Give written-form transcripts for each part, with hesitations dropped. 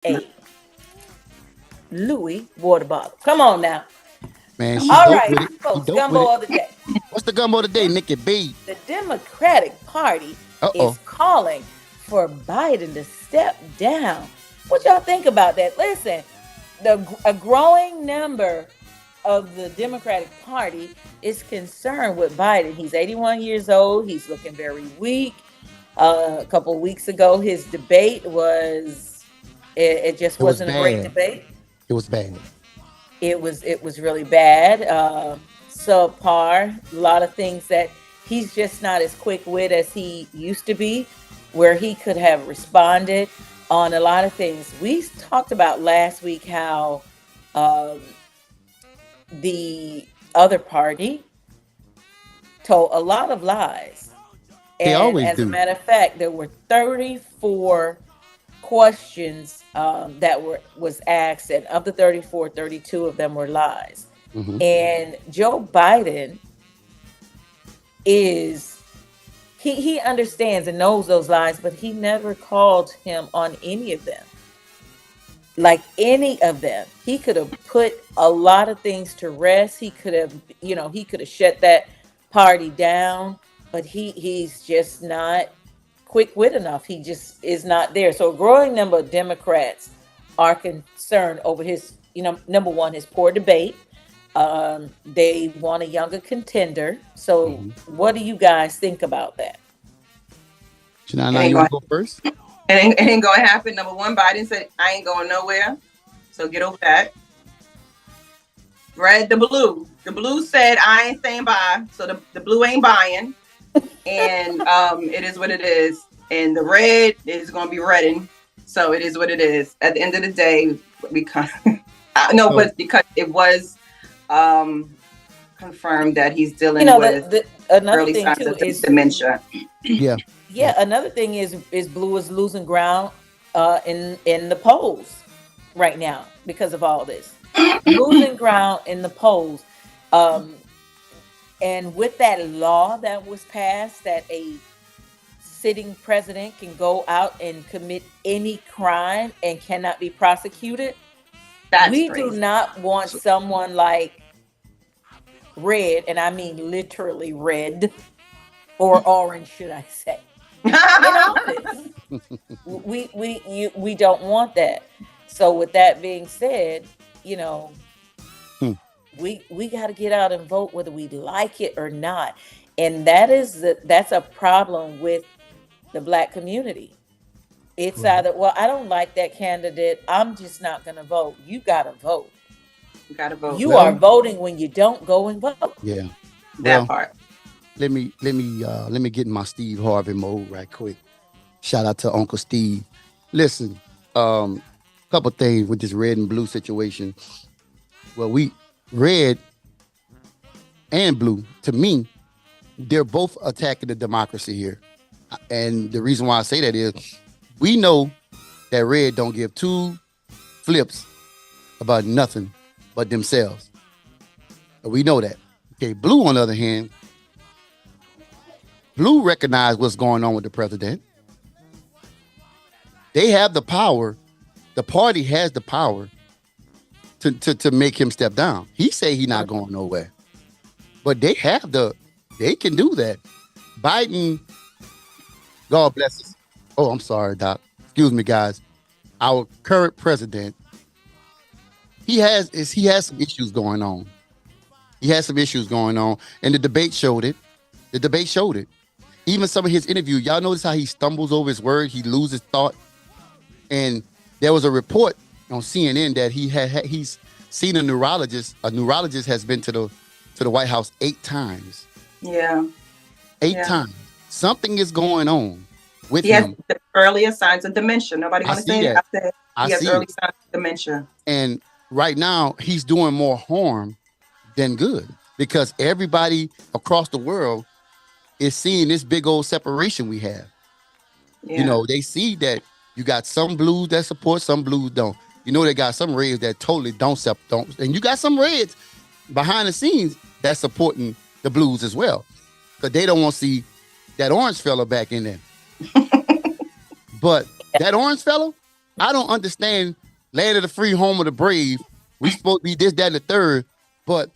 a Louis water bottle. Come on now. Man, she All dope right, with it. She folks, dope with gumbo it. of the day. What's the gumbo today, Dem- Nikki B? the Democratic Party Uh-oh. is calling for Biden to step down. What y'all think about that? Listen, a growing number of the Democratic Party is concerned with Biden. He's 81 years old. He's looking very weak. A couple of weeks ago, his debate was it just It was wasn't a great bad. debate. It was bad. It was really bad, subpar. A lot of things that he's just not as quick wit as he used to be, where he could have responded on a lot of things. We talked about last week how um, the other party told a lot of lies, They and always as a do. matter of fact, there were 34 questions that was asked, and of the 34, 32 of them were lies. Hmm. And Joe Biden is he understands and knows those lies, but he never called him on any of them. Like any of them, he could have put a lot of things to rest. He could have, he could have shut that party down, but he's just not quick wit enough. He just is not there. So a growing number of Democrats are concerned over his, number one, his poor debate. They want a younger contender. So Hmm. what do you guys think about that? Now, It now ain't you going. want to go first? It ain't going to happen. Number one, Biden said, "I ain't going nowhere." So get over that. Red, the blue. The blue said, "I ain't staying by." So the blue ain't buying, and it is what it is. And the red is going to be redding. So it is what it is. At the end of the day, because no, So, but because it was um, confirmed that he's You dealing know, with another early thing signs too of is, dementia. yeah. yeah, another thing is blue is losing ground in the polls right now because of all this. Losing ground in the polls. Um, and with that law that was passed that a sitting president can go out and commit any crime and cannot be prosecuted, That's we do crazy. not want someone like red, and I mean literally red or orange, should I say, in office. We don't want that. So with that being said, you know, Hmm. we got to get out and vote whether we like it or not. And that's a problem with the black community. It's Right. either, well, I don't like that candidate, I'm just not going to vote. You got to vote. You gotta vote. You are Well, voting when you don't go and vote. yeah. That Well, part. let me get in my Steve Harvey mode right quick. Shout out to Uncle Steve. Listen, couple things with this red and blue situation. Well, we red and blue, to me, they're both attacking the democracy here. And the reason why I say that is we know that red don't give two flips about nothing but themselves. We know that. Okay, blue, on the other hand, blue recognize what's going on with the president. They have the power. The party has the power to make him step down. He say he not going nowhere. But they can do that. Biden, God bless us. Oh, I'm sorry, Doc. Excuse me, guys. Our current president, he has some issues going on. He has some issues going on, and the debate showed it. The debate showed it. Even some of his interview, y'all notice how he stumbles over his word, he loses thought. And there was a report on CNN that he's seen a neurologist. A neurologist has been to the White House 8 times. Yeah. Eight Yeah. times. Something is going on with He has him. the earliest signs of dementia. Nobody I want to see say it. that. I said I he has see early it. signs of dementia. And right now, he's doing more harm than good because everybody across the world is seeing this big old separation we have. Yeah. They see that you got some blues that support, some blues don't. They got some reds that totally don't, and you got some reds behind the scenes that's supporting the blues as well, because they don't want to see that orange fella back in there. But that orange fella, I don't understand land of the free, home of the brave. We supposed to be this, that, and the third, but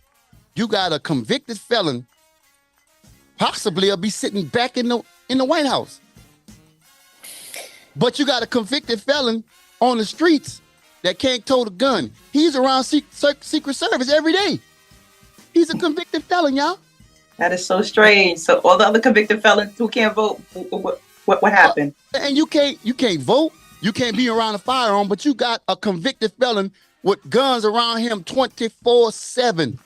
you got a convicted felon, possibly will be sitting back in the White House. But you got a convicted felon on the streets that can't tote a gun. He's around Secret Service every day. He's a convicted felon, y'all. That is so strange. So all the other convicted felons who can't vote, what happened? And you can't vote. You can't be around a firearm, but you got a convicted felon with guns around him 24/7.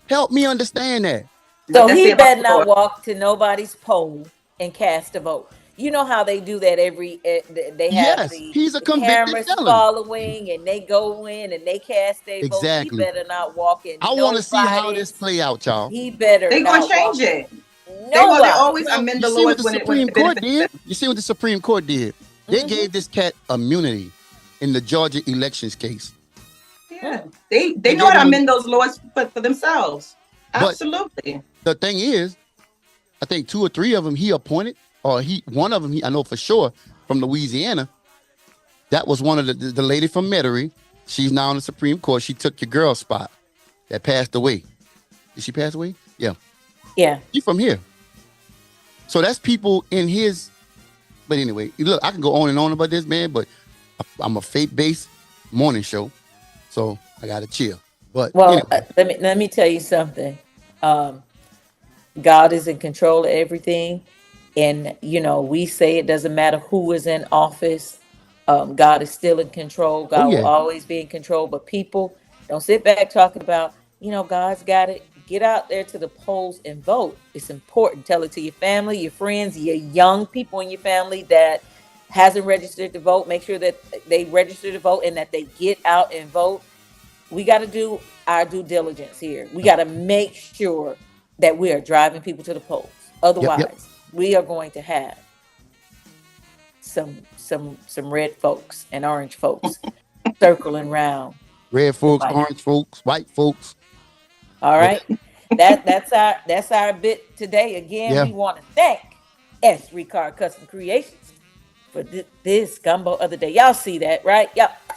Help me understand that. So he better not walk to nobody's poll and cast a vote. You know how they do that they have he's a the convicted cameras felon. following, and they go in and they cast their vote. He better not walk in. I want to see how this play out, y'all. He better. They gonna change it. They always amend the laws when Supreme Court did. You see what the Supreme Court did? They gave this cat immunity in the Georgia elections case. Yeah, they know how to amend those laws for themselves. Absolutely. But the thing is, I think 2 or 3 of them he appointed, or one of them I know for sure from Louisiana. That was one of the lady from Metairie. She's now in the Supreme Court. She took your girl's spot that passed away. Did she pass away? Yeah. Yeah. She's from here. So that's people in his. But anyway, look, I can go on and on about this, man, but I'm a faith-based morning show, so I got to chill. But anyway. let me tell you something. God is in control of everything. And, we say it doesn't matter who is in office. God is still in control. God will always be in control. But people don't sit back talking about, God's got it. Get out there to the polls and vote. It's important. Tell it to your family, your friends, your young people in your family that hasn't registered to vote. Make sure that they register to vote and that they get out and vote. We got to do our due diligence here. We got to make sure that we are driving people to the polls. Otherwise, we are going to have some red folks and orange folks circling around. Red folks, orange folks, white folks. All right. That's our bit today. Again, we want to thank S. Ricard Custom Creations for this gumbo of the day. Y'all see that, right?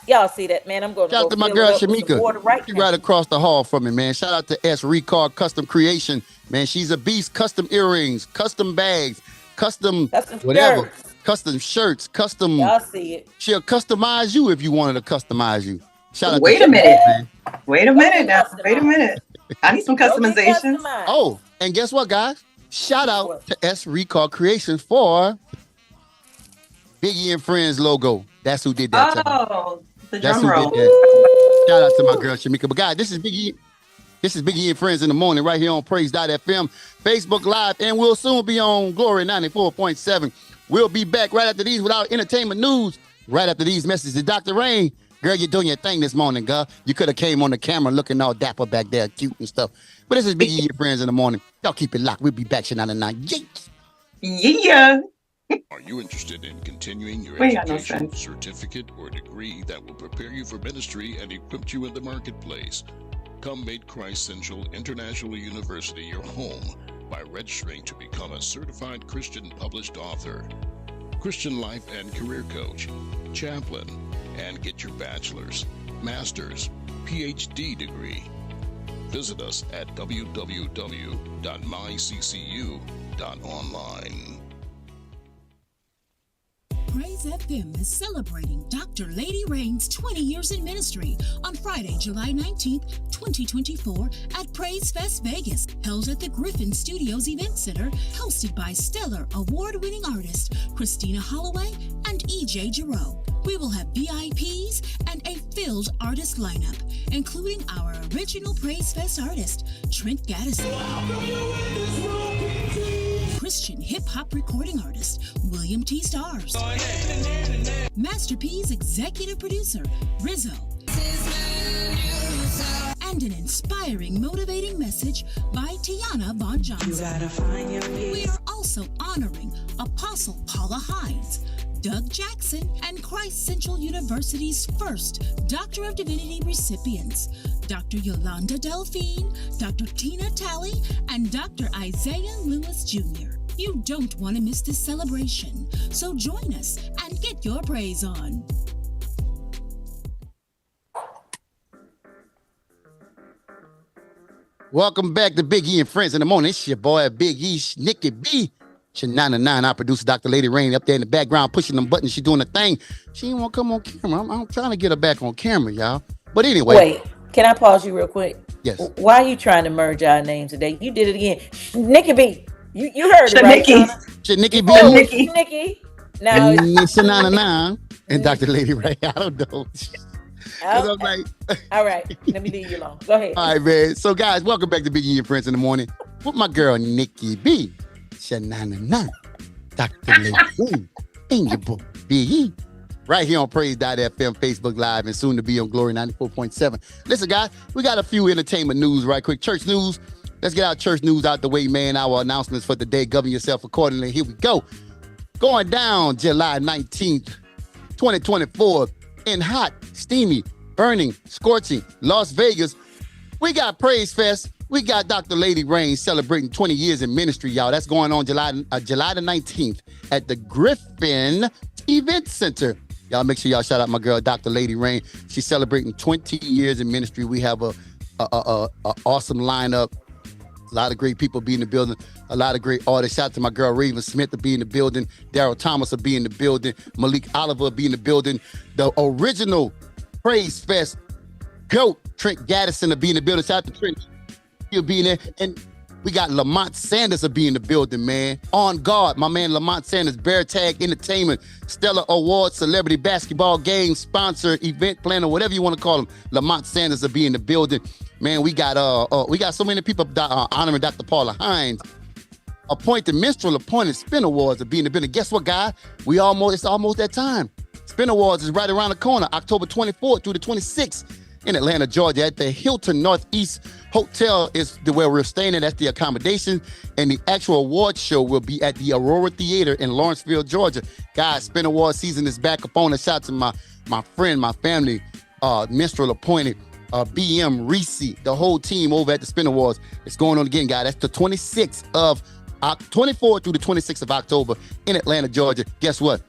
Y'all see that, man. I'm going to shout out to my girl Shamika. She's right across the hall from me, man. Shout out to S. Ricard Custom Creation. Man, she's a beast. Custom earrings, custom bags, custom whatever. Shirts. Custom shirts, custom. Y'all see it. She'll customize you if you wanted to customize you. Shout out Wait a minute now. Wait a minute. I need some customization. Oh, and guess what, guys? Shout out to S. Ricard Creations for Biggie and Friends logo. That's who did that. The drum roll. Shout out to my girl Shamika. But guys, this is Biggie. This is Biggie and Friends in the morning right here on Praise.fm, Facebook Live, and we'll soon be on Glory 94.7. We'll be back right after these with our entertainment news. Right after these messages. Dr. Rain, girl, you're doing your thing this morning, girl. You could have came on the camera looking all dapper back there, cute and stuff. But this is Biggie and Friends in the morning. Y'all keep it locked. We'll be back tonight at 9. Yeah. Are you interested in continuing your education, certificate, or degree that will prepare you for ministry and equip you in the marketplace? Come make Christ Central International University your home by registering to become a certified Christian published author, Christian life and career coach, chaplain, and get your bachelor's, master's, PhD degree. Visit us at www.myccu.online. Praise FM is celebrating Dr. Lady Rain's 20 years in ministry on Friday, July 19th, 2024 at Praise Fest Vegas, held at the Griffin Studios Event Center, hosted by stellar award-winning artist Christina Holloway and E.J. Giroux. We will have VIPs and a filled artist lineup, including our original Praise Fest artist, Trent Gaddison. Christian hip-hop recording artist, William T. Stars. Master P's executive producer, Rizzo. And an inspiring, motivating message by Tiana Von Johnson. We are also honoring Apostle Paula Hines, Doug Jackson, and Christ Central University's first Doctor of Divinity recipients, Dr. Yolanda Delphine, Dr. Tina Talley, and Dr. Isaiah Lewis Jr. You don't want to miss this celebration, so join us and get your praise on. Welcome back to Big E and Friends in the Morning. It's your boy, Big E, Nikki B. Shanana, our producer, Dr. Lady Rain, up there in the background, pushing them buttons. She doing the thing. She ain't want to come on camera. I'm trying to get her back on camera, y'all. But anyway. Wait, can I pause you real quick? Yes. Why are you trying to merge our names today? You did it again. Nikki B. You heard it, right? Nikki B. Oh, Nikki. Now it's Shanana and Dr. Lady Rain. I don't know. I'm like, all right, let me leave you alone. Go ahead. All right, man. So, guys, welcome back to Big E and Friends in the Morning with my girl, Nikki B. Shanana, Dr. Lady Rain, and your boy, Big E. Right here on Praise.fm, Facebook Live, and soon to be on Glory 94.7. Listen, guys, we got a few entertainment news right quick. Church news. Let's get our church news out the way, man. Our announcements for the day. Govern yourself accordingly. Here we go. Going down July 19th, 2024, in hot, steamy, burning, scorching Las Vegas, we got Praise Fest. We got Dr. Lady Rain celebrating 20 years in ministry, y'all. That's going on July the 19th at the Griffin Event Center. Y'all make sure y'all shout out my girl, Dr. Lady Rain. She's celebrating 20 years in ministry. We have a awesome lineup. A lot of great people be in the building. A lot of great artists. Shout out to my girl, Raven Smith, to be in the building. Daryl Thomas will be in the building. Malik Oliver will be in the building. The original Praise Fest GOAT, Trent Gaddison, will be in the building. Shout out to Trent. He'll be in there. And we got Lamont Sanders will be in the building, man. On Guard, my man Lamont Sanders, Bear Tag Entertainment, Stellar Awards, Celebrity Basketball Game Sponsor, Event Planner, whatever you want to call him. Lamont Sanders will be in the building. Man, we got so many people honoring Dr. Paula Hines. Appointed Minstrel, appointed Spin Awards will be in the building. Guess what, guys? It's almost that time. Spin Awards is right around the corner, October 24th through the 26th. In Atlanta, Georgia, at the Hilton Northeast Hotel is where we're staying at. That's the accommodation. And the actual award show will be at the Aurora Theater in Lawrenceville, Georgia. Guys, Spin Award season is back upon us. Shout out to my friend, my family, minstrel appointed, BM Reese, the whole team over at the Spin Awards. It's going on again, guys. That's the 24th through the 26th of October in Atlanta, Georgia. Guess what?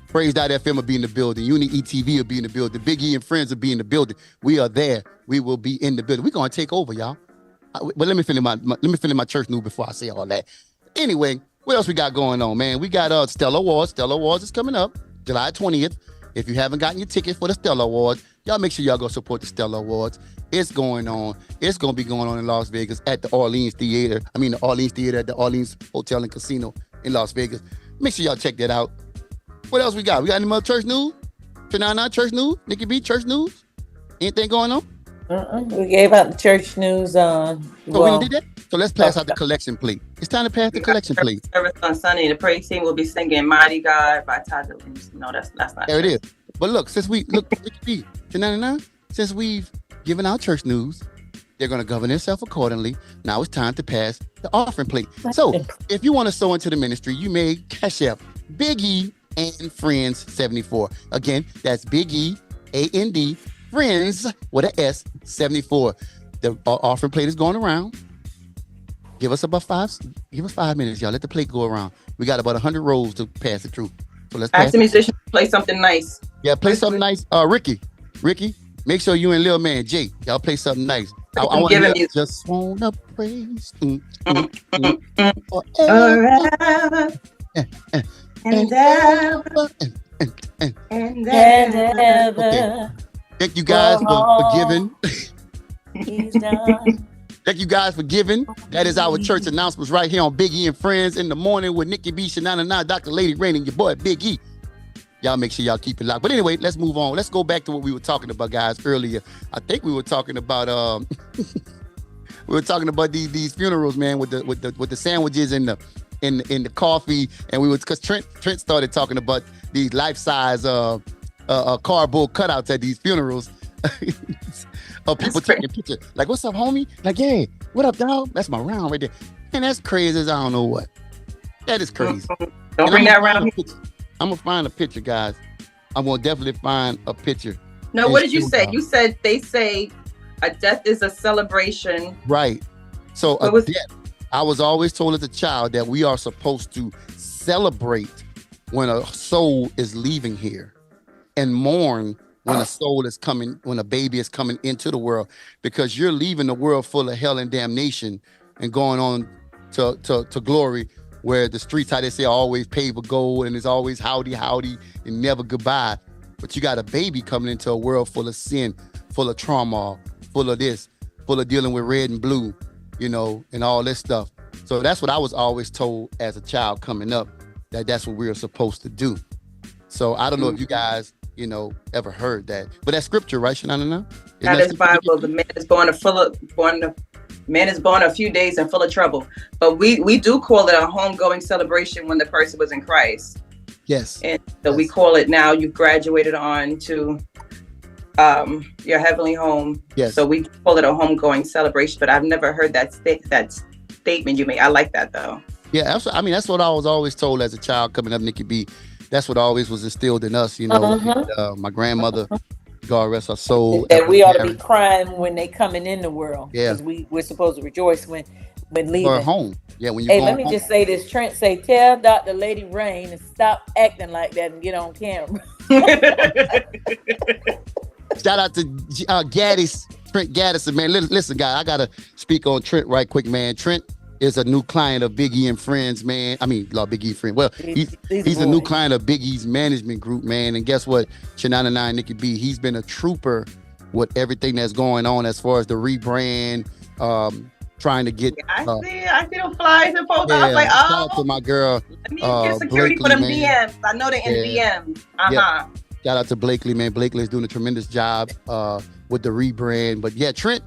Praise.fm will be in the building. Uni ETV will be in the building. Big E and Friends will be in the building. We are there. We will be in the building. We're going to take over, y'all. But let me finish my church news before I say all that. Anyway, what else we got going on, man? We got Stellar Awards. Stellar Awards is coming up July 20th. If you haven't gotten your ticket for the Stellar Awards, y'all make sure y'all go support the Stellar Awards. It's going on. It's going to be going on in Las Vegas at the Orleans Theater. The Orleans Theater at the Orleans Hotel and Casino in Las Vegas. Make sure y'all check that out. What else we got? We got any more church news? Shanana, church news? Nikki B, church news? Anything going on? We gave out the church news on. We did that? So let's pass out the collection plate. It's time to pass the collection plate. Service on Sunday. The praise team will be singing "Mighty God" by Todd Williams. No, that's not. There it is. But look, Nikki B, Shanana, since we've given out church news, they're going to govern themselves accordingly. Now it's time to pass the offering plate. So if you want to sow into the ministry, you may cash out Big E and Friends 74. Again, that's Big E, A-N-D, Friends with an S, 74. The offering plate is going around. Give us 5 minutes, y'all. Let the plate go around. We got about 100 rows to pass it through. So let's pass. Ask the musician to play something nice. Yeah, play something nice. Ricky, make sure you and Lil Man Jay, y'all play something nice. I want to just wanna praise forever. And ever. Okay. Thank you guys for giving. Thank you guys for giving. That is our church announcements right here on Big E and Friends in the Morning with Nikki B, Shanana, Dr. Lady Rain, and your boy Big E. Y'all make sure y'all keep it locked. But anyway, let's move on. Let's go back to what we were talking about, guys, earlier. I think we were talking about these funerals, man, with the sandwiches and the coffee, and because Trent started talking about these life-size cardboard cutouts at these funerals of people taking pictures. Like, what's up, homie? Like, yeah, what up, dog? That's my round right there. And that's crazy as I don't know what. That is crazy. Don't bring that around. I'm gonna find a picture, guys. I'm gonna definitely find a picture. No, what did you say? You said they say a death is a celebration. Right. So death, I was always told as a child that we are supposed to celebrate when a soul is leaving here and mourn when a soul is coming, when a baby is coming into the world, because you're leaving the world full of hell and damnation and going on to glory, where the streets, how they say, are always paved with gold and it's always howdy and never goodbye. But you got a baby coming into a world full of sin, full of trauma, full of this, full of dealing with red and blue, and all this stuff. So that's what I was always told as a child coming up, that's what we were supposed to do. So I don't know if you guys, ever heard that, but that's scripture, right, Shanana? That is Bible. The man is born a few days and full of trouble. But we do call it a homegoing celebration when the person was in Christ. Yes. And so we call it now. You've graduated on to your heavenly home. Yes. So we call it a homegoing celebration. But I've never heard that statement you made. I like that though. Yeah, that's what I was always told as a child coming up, Nikki B. That's what always was instilled in us, And, my grandmother, God rest her soul. That we ought to be crying when they coming in the world. Yeah. Because we're supposed to rejoice when leaving. Or home. Yeah, when you Hey, let me just say this. Trent say, tell Dr. Lady Rain to stop acting like that and get on camera. Shout out to Trent Gaddison, man. Listen, guy, I got to speak on Trent right quick, man. Trent is a new client of Big E and Friends, man. I mean, Big E Friends. Well, he's a new client of Big E's management group, man. And guess what? Shanana 9, Nikki B, he's been a trooper with everything that's going on as far as the rebrand, trying to get. I see them flyers and posters. I was like, shout out to my girl. Let me get security for them DMs. I know they're in the DMs. Yeah. Shout out to Blakely, man. Blakely is doing a tremendous job with the rebrand. But yeah, Trent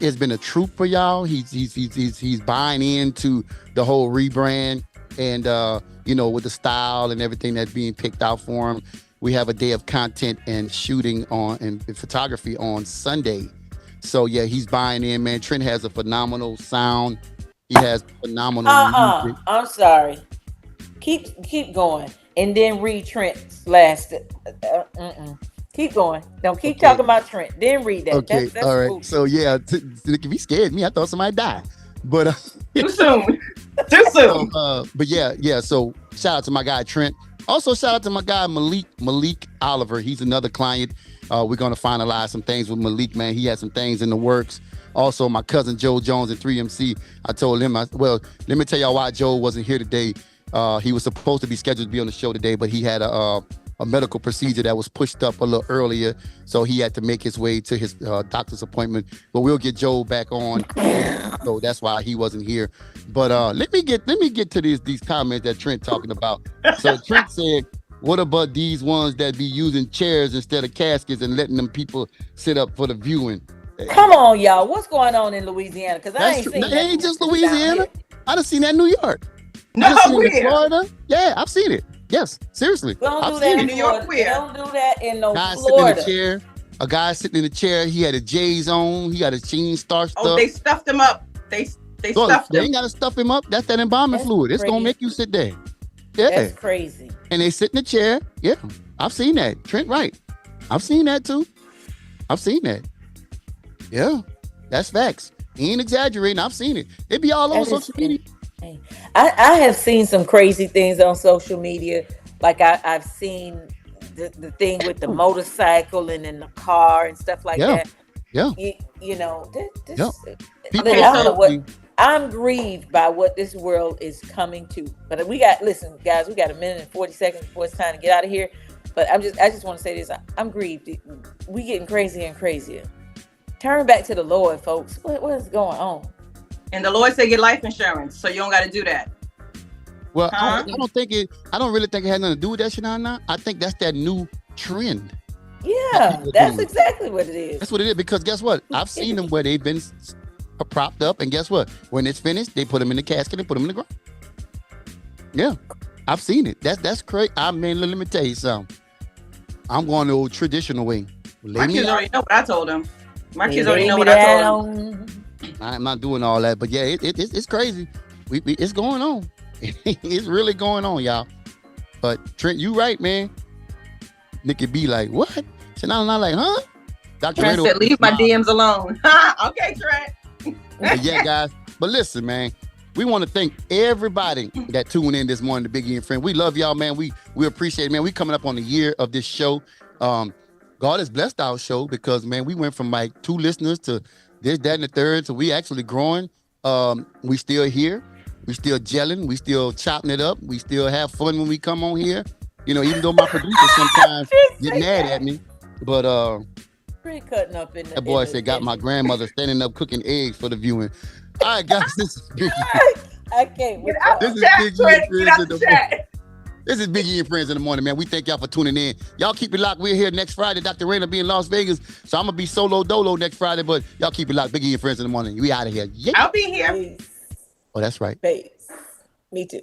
has been a trooper, y'all. He's buying into the whole rebrand, and with the style and everything that's being picked out for him. We have a day of content and shooting and photography on Sunday. So yeah, he's buying in, man. Trent has a phenomenal sound. He has phenomenal music. I'm sorry. Keep going, and then read Trent's last. Keep going. Don't keep talking about Trent. Then read that. Okay, that's all right. cool. So yeah, if he scared me, I thought somebody died. But too soon. Too soon. But yeah. So shout out to my guy Trent. Also shout out to my guy Malik Oliver. He's another client. We're gonna finalize some things with Malik, man. He has some things in the works. Also, my cousin Joe Jones at 3MC. I told him, let me tell y'all why Joe wasn't here today. He was supposed to be scheduled to be on the show today, but he had a medical procedure that was pushed up a little earlier, so he had to make his way to his doctor's appointment. But we'll get Joe back on, so that's why he wasn't here. But let me get to these comments that Trent talking about. So Trent said, "What about these ones that be using chairs instead of caskets and letting them people sit up for the viewing?" Come on, y'all. What's going on in Louisiana? Because I ain't seen that. It ain't just Louisiana. I done seen that in New York. No, in Florida. Yeah, I've seen it. Yes, seriously. We don't do that in New York. We don't do that in Florida. A guy sitting in the chair. He had a J's on. He got a jean starched up. Oh, they stuffed him up. They stuffed him. They ain't got to stuff him up. That's that embalming fluid. It's going to make you sit there. Yeah. That's crazy. And they sit in the chair. Yeah, I've seen that. Trent Wright. I've seen that too. I've seen that. Yeah, that's facts. He ain't exaggerating. I've seen it. It be all over social media. I have seen some crazy things on social media. Like I've seen the thing with the motorcycle and in the car and stuff like that. Yeah. I'm grieved by what this world is coming to. But listen, guys, we got a minute and 40 seconds before it's time to get out of here. But I just want to say this. I'm grieved. We getting crazier and crazier. Turn back to the Lord, folks. What is going on? And the Lord said get life insurance, so you don't got to do that. Well, I don't really think it has nothing to do with that, Shanana. I think that's that new trend. Yeah, that's exactly what it is. That's what it is, because guess what? I've seen them where they've been propped up, and guess what? When it's finished, they put them in the casket and put them in the ground. Yeah, I've seen it. That's crazy. I mean, let me tell you something. I'm going the old traditional way. My kids already know what I told them. My kids already know what I told them. I'm not doing all that, but yeah, it's crazy. It's going on. It's really going on, y'all. But Trent, you right, man. Nikki B like, what? Shanana like, huh? Dr. Trent said, leave my DMs alone. Okay, Trent. But yeah, guys. But listen, man. We want to thank everybody that tuned in this morning to Big E and Friend. We love y'all, man. We appreciate it, man. We coming up on the year of this show. God has blessed our show because, man, we went from like 2 listeners to this, that, and the third. So we actually growing. We still here. We still gelling. We still chopping it up. We still have fun when we come on here. You know, even though my producer sometimes get mad at me. But pretty cutting up in the, that boy said got my grandmother standing up cooking eggs for the viewing. All right, guys, this is Big E. I can't. Get out This the is chat, Big E Twitch. and Get out Friends the in the chat. This is Big E and Friends in the morning, man. We thank y'all for tuning in. Y'all keep it locked. We're here next Friday. Dr. Rain will be in Las Vegas. So I'm going to be solo dolo next Friday, but y'all keep it locked. Big E and Friends in the morning. We out of here. Yeah. I'll be here. Peace. Oh, that's right. Peace. Me too.